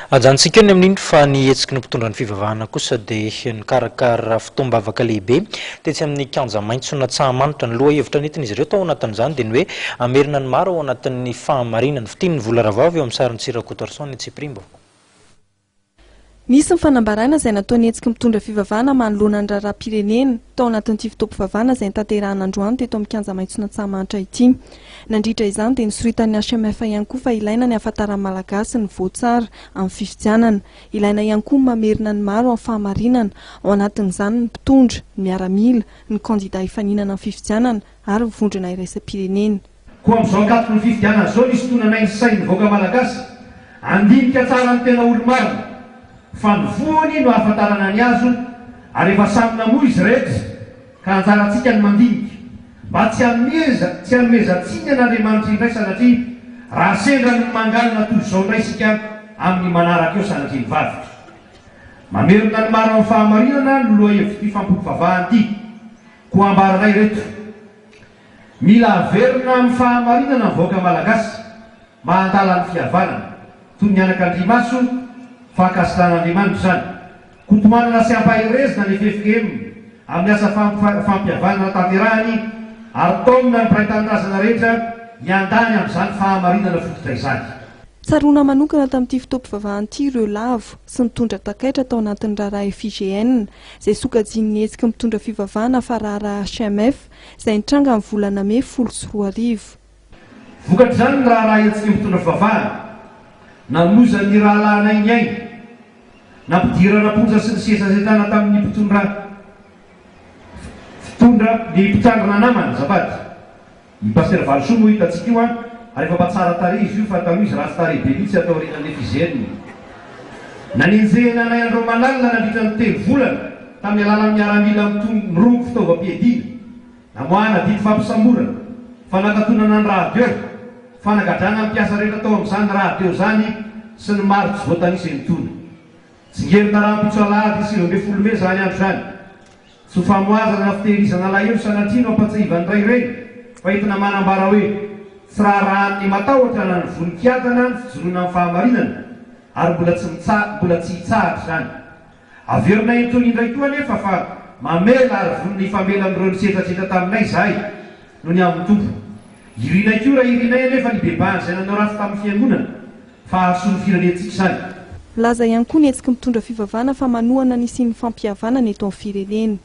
Ajantsika ny amin'indro fa nihetsiky ny mpitondra ny fivavahana kosa dia nikarakara fitombavaka lehibe tetsy amin'ny kianja maitso na Tsahamanitra ny loha hevitra nentin'izy ireo tao anatin'izany dia ny hoe amerina ny maro ao anatin'ny fahamarinana fitiany vola ravavy eo amin'ny sarin'ny Tsirakotarson ny Tsiprimbo. Nisy ny fanambarana izay nataony hetsika mitondra fivavahana manoloana ny raharaham-pirenena tao anatin'ity fitaovam-pivavahana izay nitanterahana androany teto amin'ny kianja maitso na Tsahamanitra ity. Nandritra izany dia nisoritan'ny HMF ihany koa fa ilaina ny ahafantaran'ny malagasy ny voatsara amin'ny fifidianana. Ilaina ihany koa mamerina ny maro amin'ny fahamarinana ao anatin'izany ny mpitondra, ny miaramila, ny kandida hifaninana amin'ny fifidianana ary ny vondrona iraisam-pirenena. Koa amin'izao ankatony fifidianana izao nisy tonana ny sainy voaka malagasy andinika tsara ny tena olo-marina. Fa ny voany no ahafantarana ny azo ary efa samy namoa izy rehetra ka anjarantsika ny mandinika mba tsy hanomeza tsingana Andriamanitra indray sanatria raha sendra ny mangalina toy izao indray isika amin'ny manaraka eo sanatria mivavika. Mamerina ny maro amin'ny fahamarinana no loha hevitra fampivavahana ity koa ambaranay reto. Mila averina amin'ny fahamarinana ny vahoaka malagasy mahandala ny fihavanana toy ny anak'Andriamaso fakasilan'Andriamanitra zany. Kotomanana sy ampahirezina ny FFM amin'ny asa fampihavanana tanterahany ary taonina ny mpiray-tanindrazana rehetra hiandany amin'izany fahamarinana fototra izany. Tsaroana manokana tamin'ity fitaovam-pivavahana ity ireo lavo sy nitondra takaitra tao anatin'ny raharaha FIGN izay sokajian'ny hetsika mitondra fivavahana fa raharaha HMF izay nitranga amin'ny volana May 14. Vokatra izany ny raharaha hetsika mitondra fivavahana namoza ny rahalanay ny aina nampidirana ponja sy ny seza izay tana tamin'ny mpitondra ny mpitandrina namana zabady ny paster Valsoa moa hitantsika io ary efa mahatsara tarehy izy io fa tao izy ratsy tarehy be mihitsy atao aorian'ny FIGN. Nanenjehana anay andro manalina nandritra ny telo volana tamin'ny alalan'ny miaramila mirongo fitaovam-piadiana namoahana didy fampisamborana fanakatonana ny radio fanagadrana ny mpiasa rehetra tao amin'izany radio zany sy ny maro tsy voatanisa mitona. Tsingerina rahampitso alahady 20 May zany andro zany. Tsy ho famoazana na fitehirizana lahelo sanatria no ampatsivan'ny ray reny fa entina manambara hoe tsy raharahan'ny matahotra na ny voninkiadana ny fijoroana amin'ny fahamarinana ary mbola tsy hitsahatra zany. Averina entony indray toa nefa fa mamela ary voniny famela amin'ireo nisetrasetra taminay zahay no ny amin'ny tompo. Irinay koa raha irinay nefa ny bebahany izay nanao ratsy tamin'ny fiangonana fa hahasoa ny firenentsika zany. Laza ihany koa ny hetsika mitondra fivavahana fa manohana ny fampihavanana eto amin'ny firenena.